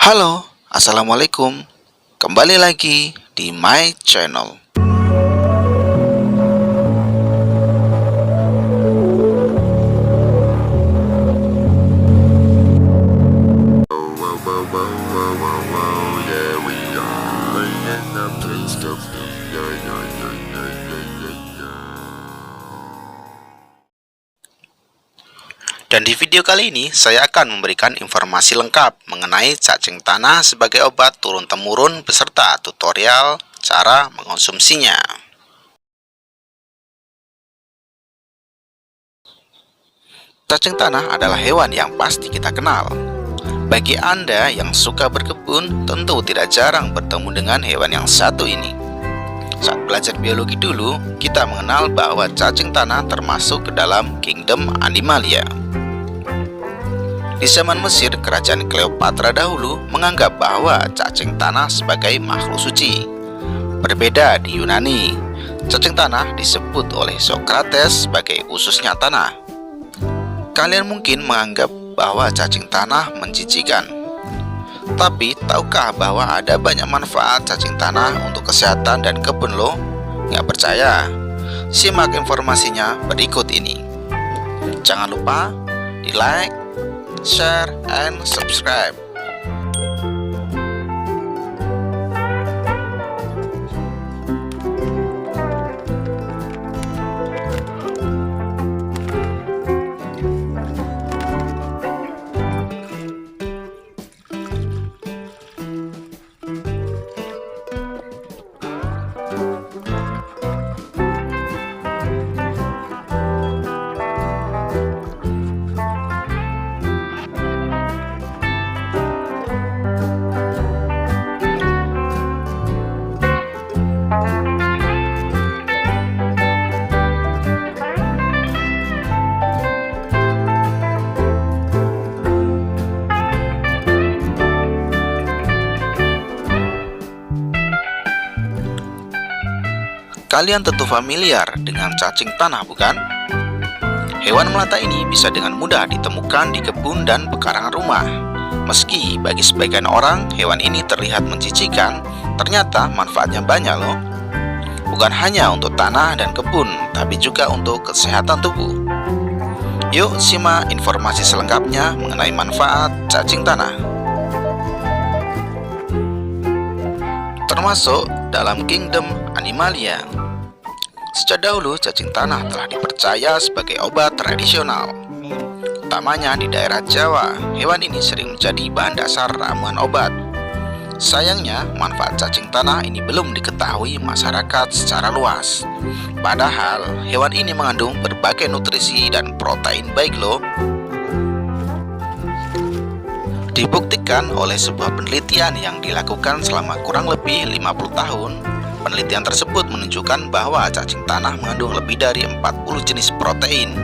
Halo, Assalamualaikum. Kembali lagi di my channel. Dan di video kali ini saya akan memberikan informasi lengkap mengenai cacing tanah sebagai obat turun-temurun beserta tutorial cara mengonsumsinya. Cacing tanah adalah hewan yang pasti kita kenal. Bagi Anda yang suka berkebun, tentu tidak jarang bertemu dengan hewan yang satu ini. Saat belajar biologi dulu, kita mengenal bahwa cacing tanah termasuk ke dalam kingdom Animalia. Di zaman Mesir, kerajaan Cleopatra dahulu menganggap bahwa cacing tanah sebagai makhluk suci. Berbeda di Yunani, cacing tanah disebut oleh Socrates sebagai ususnya tanah. Kalian mungkin menganggap bahwa cacing tanah menjijikan. Tapi, tahukah bahwa ada banyak manfaat cacing tanah untuk kesehatan dan kebun lo? Nggak percaya? Simak informasinya berikut ini. Jangan lupa di like, share, and subscribe. Kalian tentu familiar dengan cacing tanah, bukan? Hewan melata ini bisa dengan mudah ditemukan di kebun dan pekarangan rumah. Meski bagi sebagian orang hewan ini terlihat menjijikan, ternyata manfaatnya banyak loh. Bukan hanya untuk tanah dan kebun, tapi juga untuk kesehatan tubuh. Yuk simak informasi selengkapnya mengenai manfaat cacing tanah. Termasuk dalam kingdom Animalia. Sejak dahulu, cacing tanah telah dipercaya sebagai obat tradisional. Utamanya di daerah Jawa, hewan ini sering menjadi bahan dasar ramuan obat. Sayangnya, manfaat cacing tanah ini belum diketahui masyarakat secara luas. Padahal, hewan ini mengandung berbagai nutrisi dan protein baik loh. Dibuktikan oleh sebuah penelitian yang dilakukan selama kurang lebih 50 tahun. Penelitian tersebut menunjukkan bahwa cacing tanah mengandung lebih dari 40 jenis protein.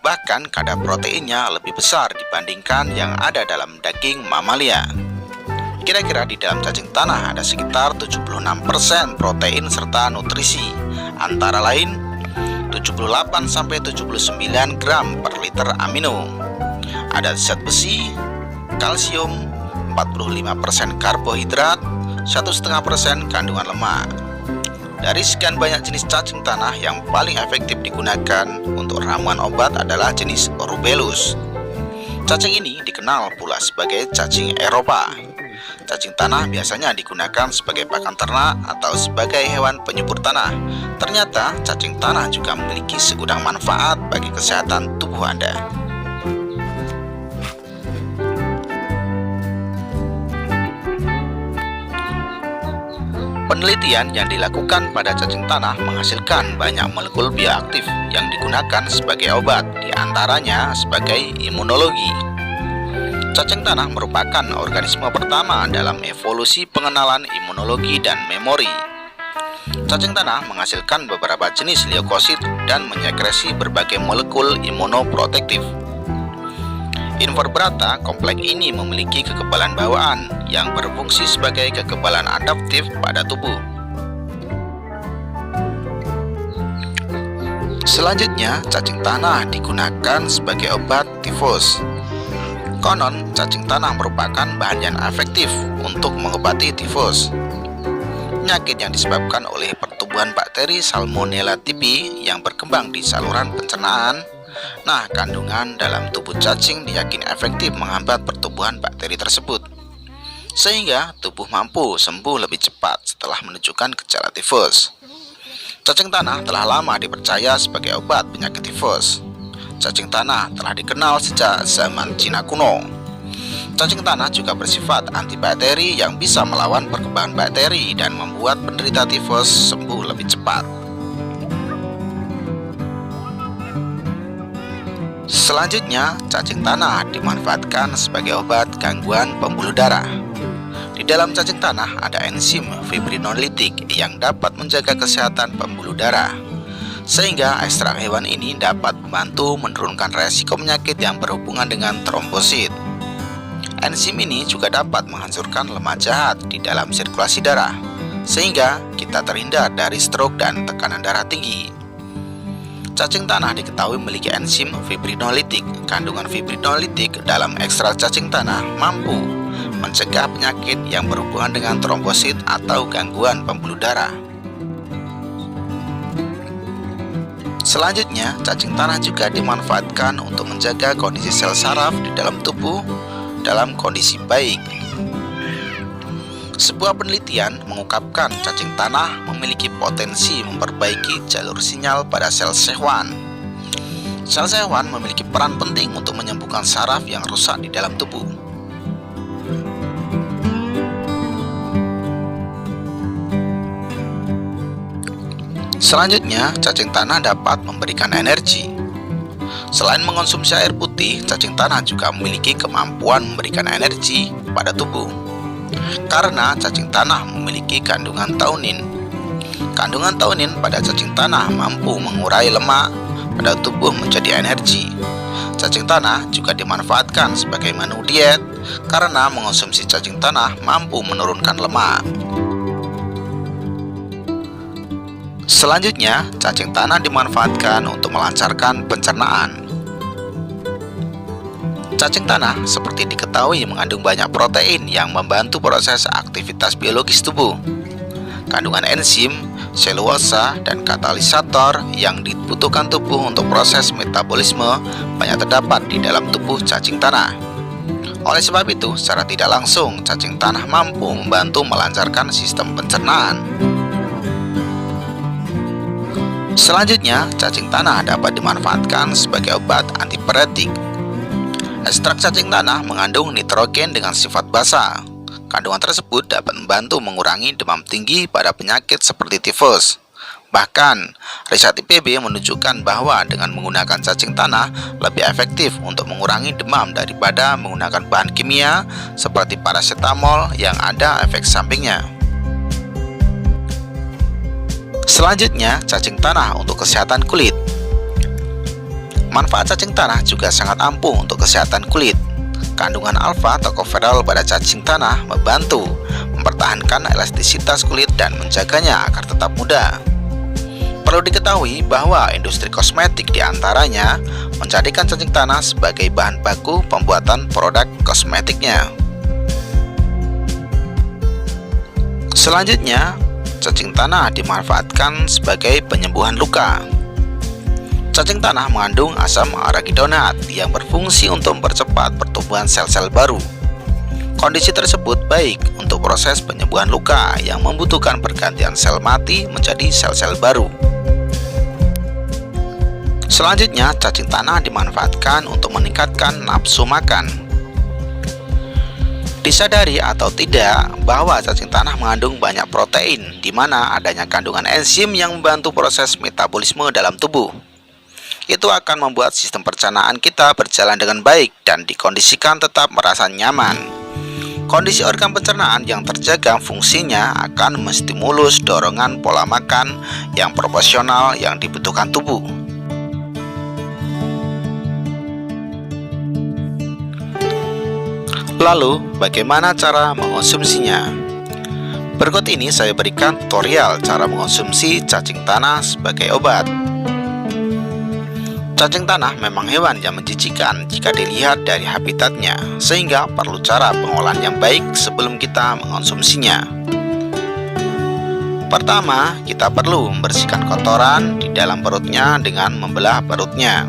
Bahkan kadar proteinnya lebih besar dibandingkan yang ada dalam daging mamalia. Kira-kira di dalam cacing tanah ada sekitar 76% protein serta nutrisi, antara lain 78-79 gram per liter amino. Ada zat besi, kalsium, 45% karbohidrat, 1,5% kandungan lemak. Dari sekian banyak jenis cacing tanah, yang paling efektif digunakan untuk ramuan obat adalah jenis Rubellus. Cacing ini dikenal pula sebagai cacing Eropa. Cacing tanah biasanya digunakan sebagai pakan ternak atau sebagai hewan penyubur tanah. Ternyata cacing tanah juga memiliki segudang manfaat bagi kesehatan tubuh Anda. Penelitian yang dilakukan pada cacing tanah menghasilkan banyak molekul bioaktif yang digunakan sebagai obat, diantaranya sebagai imunologi. Cacing tanah merupakan organisme pertama dalam evolusi pengenalan imunologi dan memori. Cacing tanah menghasilkan beberapa jenis leukosit dan menyekresi berbagai molekul imunoprotektif. Invertebrata kompleks ini memiliki kekebalan bawaan yang berfungsi sebagai kekebalan adaptif pada tubuh. Selanjutnya, cacing tanah digunakan sebagai obat tifus. Konon, cacing tanah merupakan bahan yang efektif untuk mengobati tifus, penyakit yang disebabkan oleh pertumbuhan bakteri Salmonella typhi yang berkembang di saluran pencernaan. Nah, kandungan dalam tubuh cacing diyakini efektif menghambat pertumbuhan bakteri tersebut, sehingga tubuh mampu sembuh lebih cepat setelah menunjukkan gejala tifus. Cacing tanah telah lama dipercaya sebagai obat penyakit tifus. Cacing tanah telah dikenal sejak zaman Cina kuno. Cacing tanah juga bersifat antibakteri yang bisa melawan perkembangan bakteri dan membuat penderita tifus sembuh lebih cepat. Selanjutnya, cacing tanah dimanfaatkan sebagai obat gangguan pembuluh darah. Di dalam cacing tanah ada enzim fibrinolitik yang dapat menjaga kesehatan pembuluh darah, sehingga ekstrak hewan ini dapat membantu menurunkan resiko penyakit yang berhubungan dengan trombosit. Enzim ini juga dapat menghancurkan lemak jahat di dalam sirkulasi darah, sehingga kita terhindar dari stroke dan tekanan darah tinggi. Cacing tanah diketahui memiliki enzim fibrinolitik. Kandungan fibrinolitik dalam ekstrak cacing tanah mampu mencegah penyakit yang berhubungan dengan trombosit atau gangguan pembuluh darah. Selanjutnya, cacing tanah juga dimanfaatkan untuk menjaga kondisi sel saraf di dalam tubuh dalam kondisi baik. Sebuah penelitian mengungkapkan cacing tanah memiliki potensi memperbaiki jalur sinyal pada sel hewan. Sel hewan memiliki peran penting untuk menyembuhkan saraf yang rusak di dalam tubuh. Selanjutnya, cacing tanah dapat memberikan energi. Selain mengonsumsi air putih, cacing tanah juga memiliki kemampuan memberikan energi pada tubuh. Karena cacing tanah memiliki kandungan taunin. Kandungan taunin pada cacing tanah mampu mengurai lemak pada tubuh menjadi energi. Cacing tanah juga dimanfaatkan sebagai menu diet karena mengonsumsi cacing tanah mampu menurunkan lemak. Selanjutnya, cacing tanah dimanfaatkan untuk melancarkan pencernaan. Cacing tanah seperti diketahui mengandung banyak protein yang membantu proses aktivitas biologis tubuh. Kandungan enzim, selulosa, dan katalisator yang dibutuhkan tubuh untuk proses metabolisme banyak terdapat di dalam tubuh cacing tanah. Oleh sebab itu, secara tidak langsung, cacing tanah mampu membantu melancarkan sistem pencernaan. Selanjutnya, cacing tanah dapat dimanfaatkan sebagai obat antipiretik. Ekstrak cacing tanah mengandung nitrogen dengan sifat basa. Kandungan tersebut dapat membantu mengurangi demam tinggi pada penyakit seperti tifus. Bahkan, riset IPB menunjukkan bahwa dengan menggunakan cacing tanah lebih efektif untuk mengurangi demam daripada menggunakan bahan kimia seperti paracetamol yang ada efek sampingnya. Selanjutnya, cacing tanah untuk kesehatan kulit. Manfaat cacing tanah juga sangat ampuh untuk kesehatan kulit. Kandungan alfa tokoferol pada cacing tanah membantu mempertahankan elastisitas kulit dan menjaganya agar tetap muda. Perlu diketahui bahwa industri kosmetik diantaranya menjadikan cacing tanah sebagai bahan baku pembuatan produk kosmetiknya. Selanjutnya, cacing tanah dimanfaatkan sebagai penyembuhan luka. Cacing tanah mengandung asam aragidonat yang berfungsi untuk mempercepat pertumbuhan sel-sel baru. Kondisi tersebut baik untuk proses penyembuhan luka yang membutuhkan pergantian sel mati menjadi sel-sel baru. Selanjutnya, cacing tanah dimanfaatkan untuk meningkatkan nafsu makan. Disadari atau tidak bahwa cacing tanah mengandung banyak protein, di mana adanya kandungan enzim yang membantu proses metabolisme dalam tubuh. Itu akan membuat sistem pencernaan kita berjalan dengan baik dan dikondisikan tetap merasa nyaman. Kondisi organ pencernaan yang terjaga fungsinya akan menstimulus dorongan pola makan yang proporsional yang dibutuhkan tubuh. Lalu, bagaimana cara mengonsumsinya? Berikut ini saya berikan tutorial cara mengonsumsi cacing tanah sebagai obat. Cacing tanah memang hewan yang menjijikkan jika dilihat dari habitatnya, sehingga perlu cara pengolahan yang baik sebelum kita mengonsumsinya. Pertama, kita perlu membersihkan kotoran di dalam perutnya dengan membelah perutnya.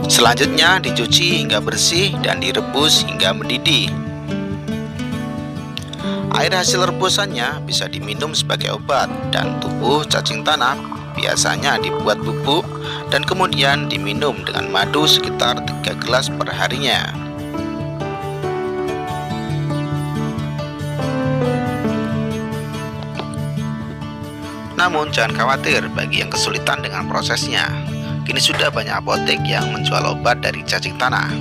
Selanjutnya, dicuci hingga bersih dan direbus hingga mendidih. Air hasil rebusannya bisa diminum sebagai obat, dan tubuh cacing tanah biasanya dibuat bubuk dan kemudian diminum dengan madu sekitar 3 gelas per harinya. Namun jangan khawatir bagi yang kesulitan dengan prosesnya. Kini sudah banyak apotek yang menjual obat dari cacing tanah,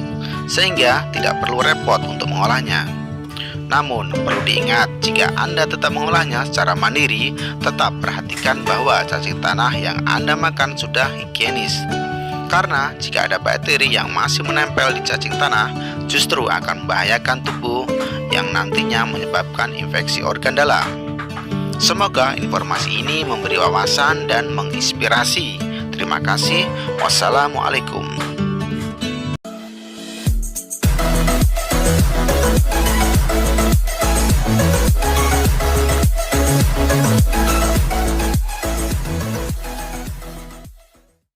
sehingga tidak perlu repot untuk mengolahnya. Namun perlu diingat, jika Anda tetap mengolahnya secara mandiri, tetap perhatikan bahwa cacing tanah yang Anda makan sudah higienis. Karena jika ada bakteri yang masih menempel di cacing tanah, justru akan membahayakan tubuh yang nantinya menyebabkan infeksi organ dalam. Semoga informasi ini memberi wawasan dan menginspirasi. Terima kasih. Wassalamualaikum.